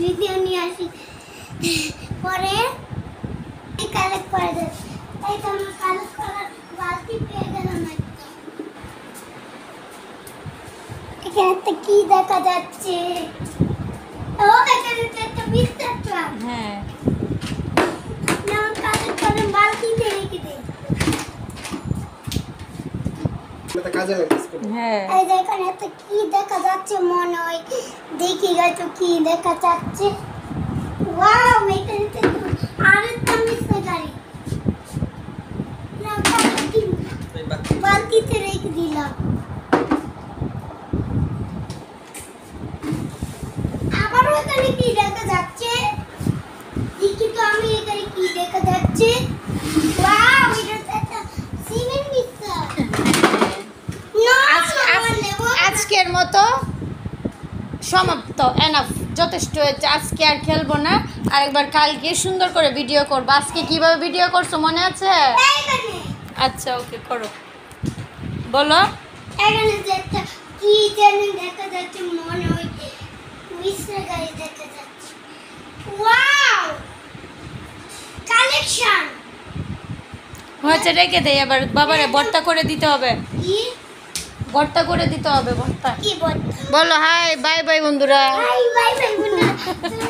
video নিয়ে আসি পরে কালেক্ট করে দেব এই তো আমরা কালেক্ট করার বালতি পেয়ে গেলাম একদম এখানে তো কি দেখা যাচ্ছে ও এখানে তো একটা বিস্তার ট্রাক হ্যাঁ না কালেক্ট করে বালতিতে রেখে দেই এটা কাজে লাগছে হ্যাঁ এই দেখেন এতে কি দেখা যাচ্ছে মনে হয় দেখি তো কি দেখা যাচ্ছে ওয়াও এখানে তো আরেকটা মিস্টার গাড়ি না বালতিতে রেখে দিলাম আবার ওখানে কি দেখা যাচ্ছে দেখি তো আমি এখানে কি দেখা যাচ্ছে ওয়াও এটা তো একটা সিমেন্ট মিক্সার আজকের মতো সমাপ্ত এনাফ যথেষ্ট হয়েছে আজকে আর খেলবো না আরেকবার কালকে সুন্দর করে ভিডিও করবো আজকে কিভাবে ভিডিও করছো মনে আছে আচ্ছা ওকে করো বলো এখানে যে একটা কি জানি দেখা যাচ্ছে মনে হয় মিস্টার গাড়ি দেখা যাচ্ছে ওয়াও কালেকশন হয়েছে রেখে দেই এবার বাবারে ভর্তা করে দিতে হবে কি ভর্তা করে দিতে হবে ভর্তা কি বল বলো হাই বাই বাই বন্ধুরা বাই বাই বাই